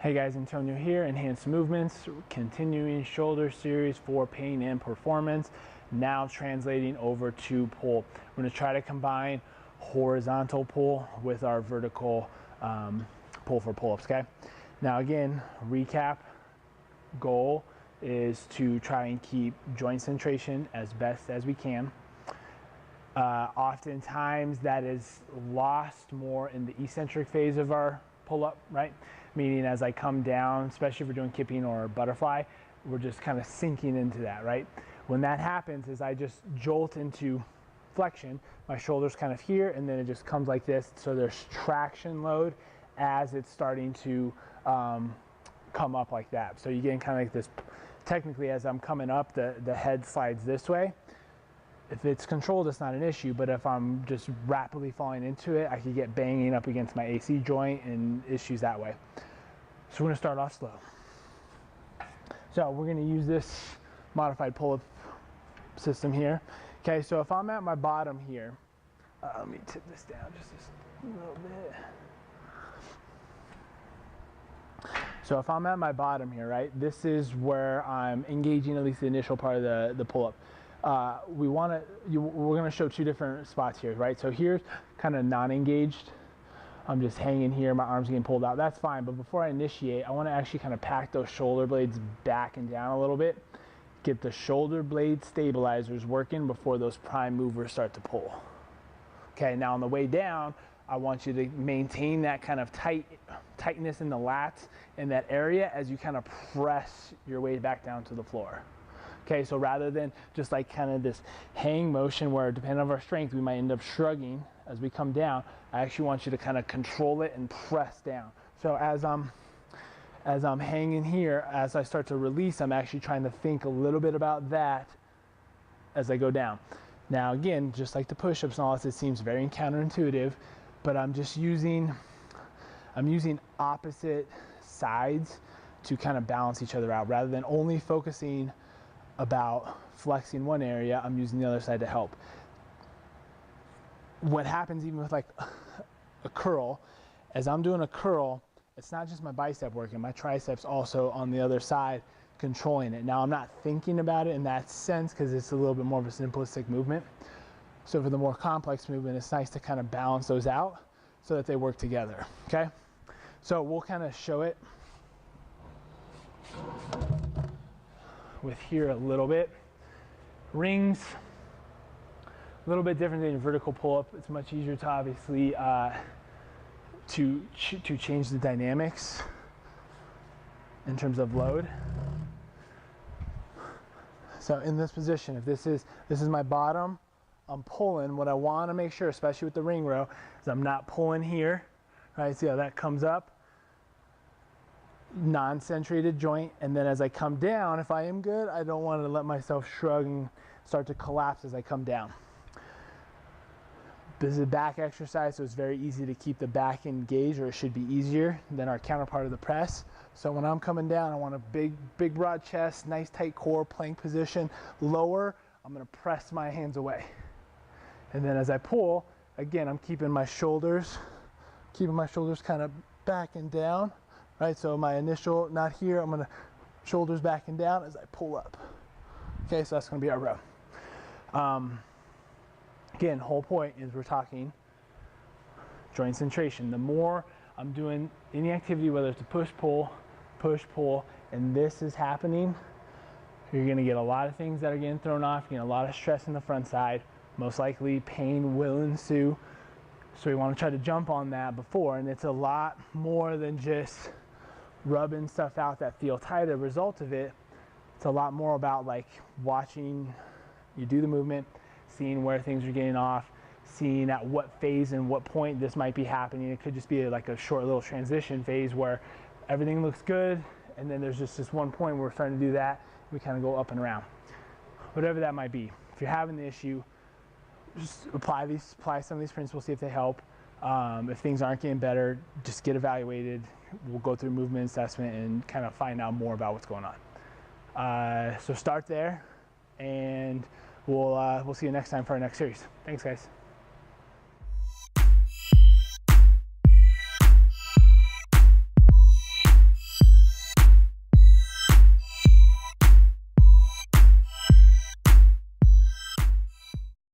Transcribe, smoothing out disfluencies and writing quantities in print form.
Hey guys, Antonio here, Enhanced Movements, continuing shoulder series for pain and performance, now translating over to pull. We're going to try to combine horizontal pull with our vertical pull for pull-ups, okay? Now again, recap, goal is to try and keep joint centration as best as we can. Oftentimes that is lost more in the eccentric phase of our pull-up, right? Meaning as I come down, especially if we're doing kipping or butterfly, we're just kind of sinking into that, right? When that happens is I just jolt into flexion, my shoulder's kind of here, and then it just comes like this, so there's traction load as it's starting to come up like that. So you're getting kind of like this, technically as I'm coming up, the head slides this way. If it's controlled, it's not an issue, but if I'm just rapidly falling into it, I could get banging up against my AC joint and issues that way. So we're gonna start off slow. So we're gonna use this modified pull-up system here. Okay, so if I'm at my bottom here, let me tip this down just a little bit. So if I'm at my bottom here, right, this is where I'm engaging at least the initial part of the pull-up. We're going to show two different spots here, right? So here's kind of non-engaged. I'm just hanging here, my arms getting pulled out. That's fine, but before I initiate, I want to actually kind of pack those shoulder blades back and down a little bit. Get the shoulder blade stabilizers working before those prime movers start to pull. Okay, now on the way down, I want you to maintain that kind of tightness in the lats in that area as you kind of press your way back down to the floor. Okay, so rather than just like kind of this hang motion where depending on our strength, we might end up shrugging as we come down, I actually want you to kind of control it and press down. So as I'm hanging here, as I start to release, I'm actually trying to think a little bit about that as I go down. Now again, just like the push-ups and all this, it seems very counterintuitive, but I'm using opposite sides to kind of balance each other out. Rather than only focusing about flexing one area, I'm using the other side to help. What happens even with like a curl, as I'm doing a curl, it's not just my bicep working, my triceps also on the other side controlling it. Now I'm not thinking about it in that sense because it's a little bit more of a simplistic movement. So for the more complex movement, it's nice to kind of balance those out so that they work together, okay? So we'll kind of show it with here a little bit. Rings, a little bit different than a vertical pull-up. It's much easier to obviously to change the dynamics in terms of load. So in this position, if this is my bottom, I'm pulling. What I want to make sure, especially with the ring row, is I'm not pulling here. Right? See how that comes up? Non-centrated joint, and then as I come down, if I am good, I don't want to let myself shrug and start to collapse as I come down. This is a back exercise, so it's very easy to keep the back engaged, or it should be easier than our counterpart of the press. So when I'm coming down, I want a big broad chest, nice tight core, plank position. Lower, I'm going to press my hands away, and then as I pull, again, I'm keeping my shoulders kind of back and down. Right, so my initial, not here, I'm gonna shoulders back and down as I pull up. Okay, so that's gonna be our row. Again, whole point is we're talking joint centration. The more I'm doing any activity, whether it's a push, pull, and this is happening, you're gonna get a lot of things that are getting thrown off, you're gonna get a lot of stress in the front side, most likely pain will ensue. So we wanna try to jump on that before, and it's a lot more than just rubbing stuff out that feel tight. The result of it, it's a lot more about like watching you do the movement, seeing where things are getting off, seeing at what phase and what point this might be happening. It could just be like a short little transition phase where everything looks good, and then there's just this one point where we're starting to do that, we kind of go up and around. Whatever that might be. If you're having the issue, just apply some of these principles, see if they help. If things aren't getting better, just get evaluated. We'll go through movement assessment and kind of find out more about what's going on. So start there, and we'll see you next time for our next series. Thanks, guys.